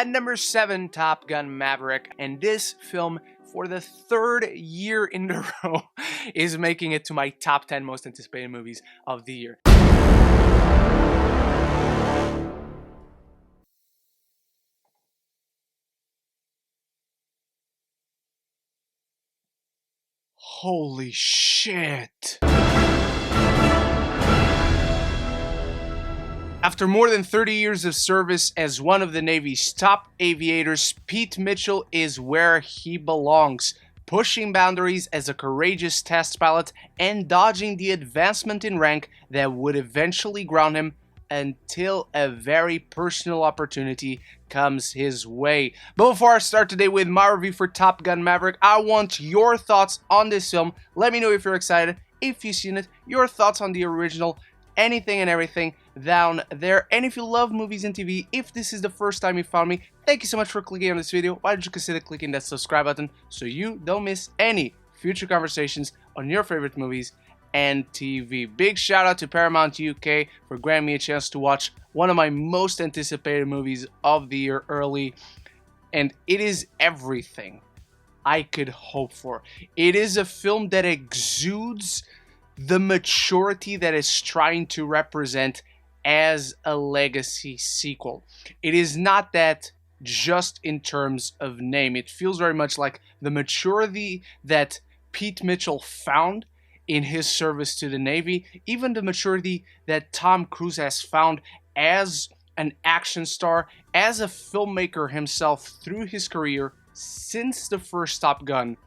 At number 7, Top Gun Maverick, and this film, for the third year in a row, is making it to my top 10 most anticipated movies of the year. Holy shit. After more than 30 years of service as one of the Navy's top aviators, Pete Mitchell is where he belongs, pushing boundaries as a courageous test pilot and dodging the advancement in rank that would eventually ground him until a very personal opportunity comes his way. But before I start today with my review for Top Gun Maverick, I want your thoughts on this film. Let me know if you're excited, if you've seen it, your thoughts on the original, anything and everything down there. And if you love movies and TV, if this is the first time you found me, thank you so much for clicking on this video. Why don't you consider clicking that subscribe button so you don't miss any future conversations on your favorite movies and TV. Big shout out to Paramount UK for granting me a chance to watch one of my most anticipated movies of the year early, and it is everything I could hope for. It is a film that exudes the maturity that it's trying to represent as a legacy sequel. It is not that just in terms of name. It feels very much like the maturity that Pete Mitchell found in his service to the Navy, even the maturity that Tom Cruise has found as an action star, as a filmmaker himself through his career since the first Top Gun,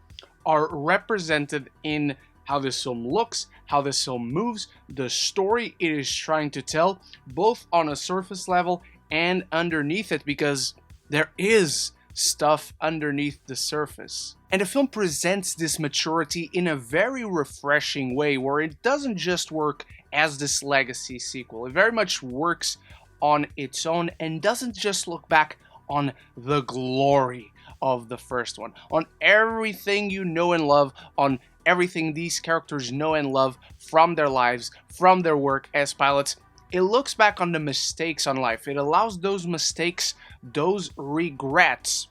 are represented in how this film looks, how this film moves, the story it is trying to tell, both on a surface level and underneath it, because there is stuff underneath the surface. And the film presents this maturity in a very refreshing way, where it doesn't just work as this legacy sequel. It very much works on its own and doesn't just look back on the glory of the first one, on everything you know and love, on everything these characters know and love from their lives, from their work as pilots. It looks back on the mistakes on life. It allows those mistakes, those regrets,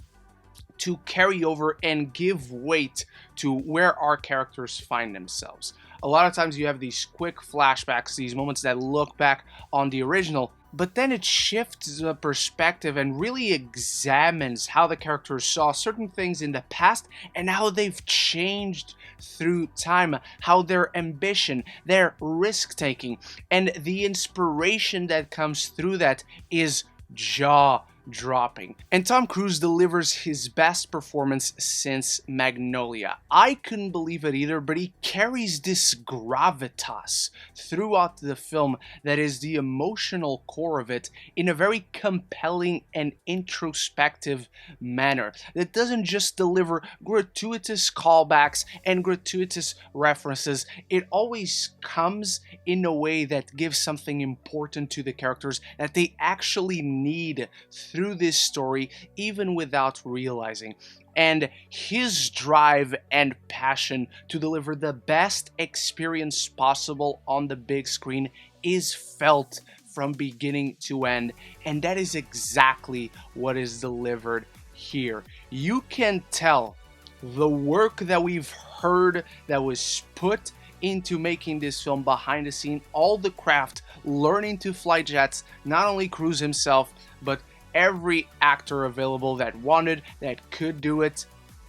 to carry over and give weight to where our characters find themselves. A lot of times you have these quick flashbacks, these moments that look back on the original, but then it shifts the perspective and really examines how the characters saw certain things in the past and how they've changed through time, how their ambition, their risk-taking, and the inspiration that comes through that is jaw-dropping. And Tom Cruise delivers his best performance since Magnolia. I couldn't believe it either, but he carries this gravitas throughout the film that is the emotional core of it in a very compelling and introspective manner that doesn't just deliver gratuitous callbacks and gratuitous references. It always comes in a way that gives something important to the characters that they actually need through this story, even without realizing. And his drive and passion to deliver the best experience possible on the big screen is felt from beginning to end, and that is exactly what is delivered here. You can tell the work that we've heard that was put into making this film behind the scene, all the craft, learning to fly jets, not only Cruise himself, but every actor available that wanted, that could do it,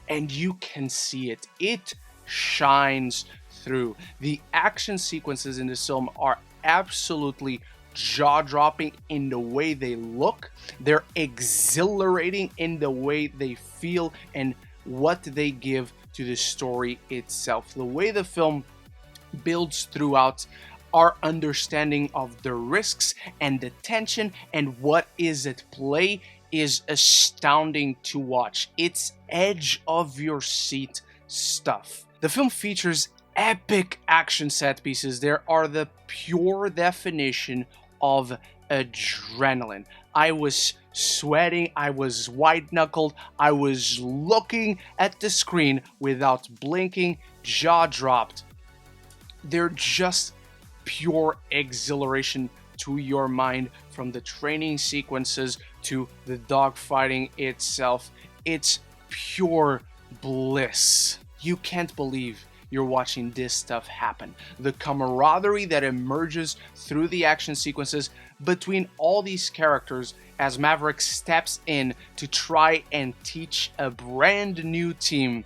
and you can see it. It shines through. The action sequences in this film are absolutely jaw-dropping in the way they look. They're exhilarating in the way they feel and what they give to the story itself. The way the film builds throughout our understanding of the risks and the tension and what is at play is astounding to watch. It's edge of your seat stuff. The film features epic action set pieces. There are the pure definition of adrenaline. I was sweating, I was white-knuckled, I was looking at the screen without blinking, jaw dropped. They're just pure exhilaration to your mind, from the training sequences to the dogfighting itself. It's pure bliss. You can't believe you're watching this stuff happen. The camaraderie that emerges through the action sequences between all these characters as Maverick steps in to try and teach a brand new team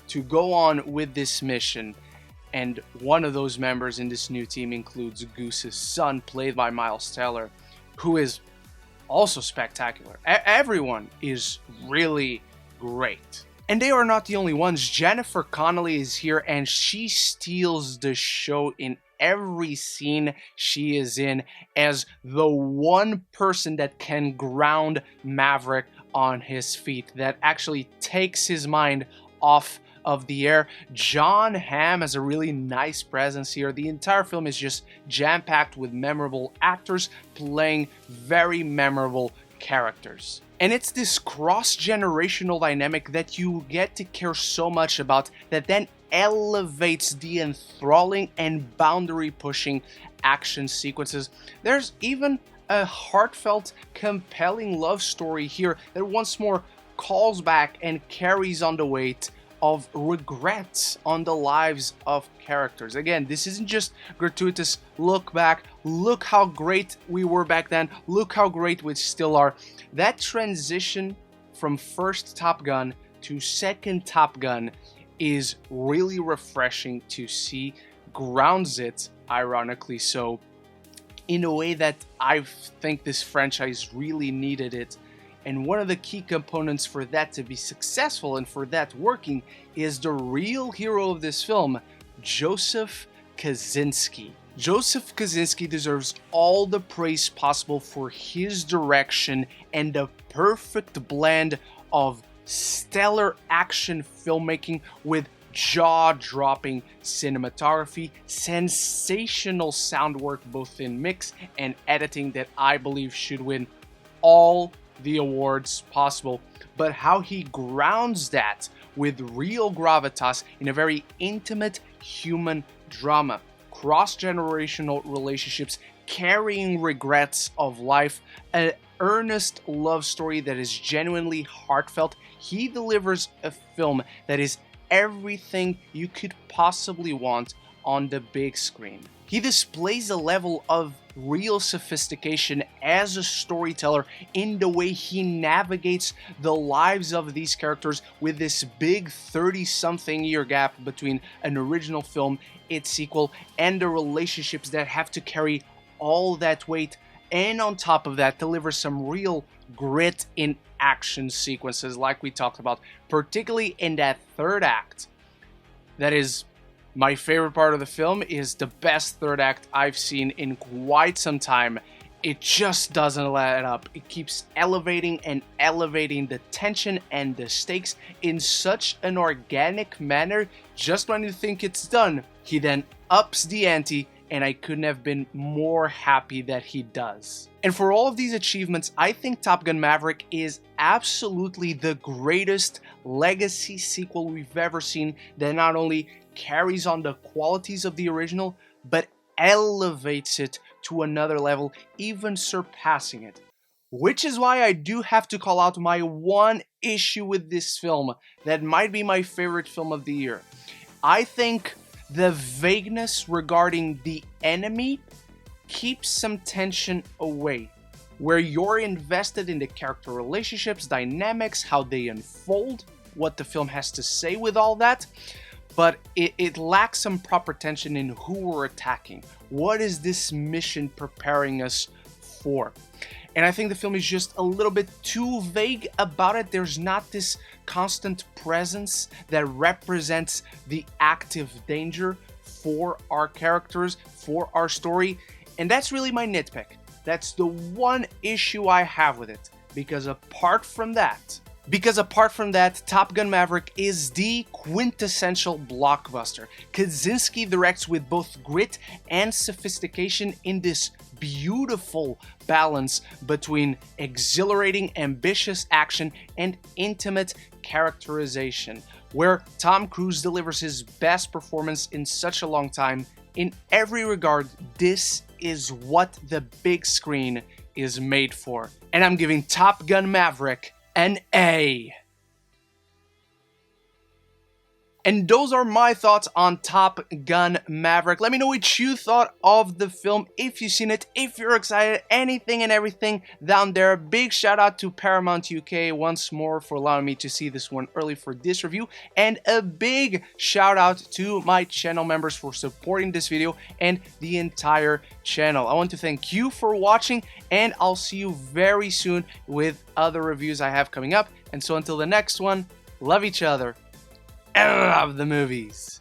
to go on with this mission. And one of those members in this new team includes Goose's son, played by Miles Teller, who is also spectacular. Everyone is really great. And they are not the only ones. Jennifer Connelly is here, and she steals the show in every scene she is in as the one person that can ground Maverick on his feet, that actually takes his mind off of the air. John Hamm has a really nice presence here. The entire film is just jam-packed with memorable actors playing very memorable characters. And it's this cross-generational dynamic that you get to care so much about that then elevates the enthralling and boundary-pushing action sequences. There's even a heartfelt, compelling love story here that once more calls back and carries on the weight of regrets on the lives of characters. Again, this isn't just gratuitous look back, look how great we were back then, look how great we still are. That transition from first Top Gun to second Top Gun is really refreshing to see, grounds it, ironically so, in a way that I think this franchise really needed it. And one of the key components for that to be successful and for that working is the real hero of this film, Joseph Kosinski. Joseph Kosinski deserves all the praise possible for his direction and the perfect blend of stellar action filmmaking with jaw-dropping cinematography, sensational sound work both in mix and editing that I believe should win all the awards possible, but how he grounds that with real gravitas in a very intimate human drama, cross-generational relationships, carrying regrets of life, an earnest love story that is genuinely heartfelt. He delivers a film that is everything you could possibly want on the big screen. He displays a level of real sophistication as a storyteller in the way he navigates the lives of these characters with this big 30-something year gap between an original film, its sequel, and the relationships that have to carry all that weight, and on top of that deliver some real grit in action sequences like we talked about, particularly in that third act. That is my favorite part of the film, is the best third act I've seen in quite some time. It just doesn't let up. It keeps elevating and elevating the tension and the stakes in such an organic manner. Just when you think it's done, he then ups the ante, and I couldn't have been more happy that he does. And for all of these achievements, I think Top Gun Maverick is absolutely the greatest legacy sequel we've ever seen, that not only carries on the qualities of the original, but elevates it to another level, even surpassing it. Which is why I do have to call out my one issue with this film that might be my favorite film of the year. I think the vagueness regarding the enemy keeps some tension away, where you're invested in the character relationships, dynamics, how they unfold, what the film has to say with all that, but it lacks some proper tension in who we're attacking. What is this mission preparing us for? And I think the film is just a little bit too vague about it. There's not this constant presence that represents the active danger for our characters, for our story. And that's really my nitpick. That's the one issue I have with it. Because apart from that, Top Gun Maverick is the quintessential blockbuster. Kosinski directs with both grit and sophistication in this beautiful balance between exhilarating, ambitious action and intimate characterization, where Tom Cruise delivers his best performance in such a long time In every regard, this is what the big screen is made for. And I'm giving Top Gun Maverick an A. And those are my thoughts on Top Gun Maverick. Let me know what you thought of the film, if you've seen it, if you're excited, anything and everything down there. Big shout out to Paramount UK once more for allowing me to see this one early for this review. And a big shout out to my channel members for supporting this video and the entire channel. I want to thank you for watching, and I'll see you very soon with other reviews I have coming up. And so until the next one, love each other. I love the movies.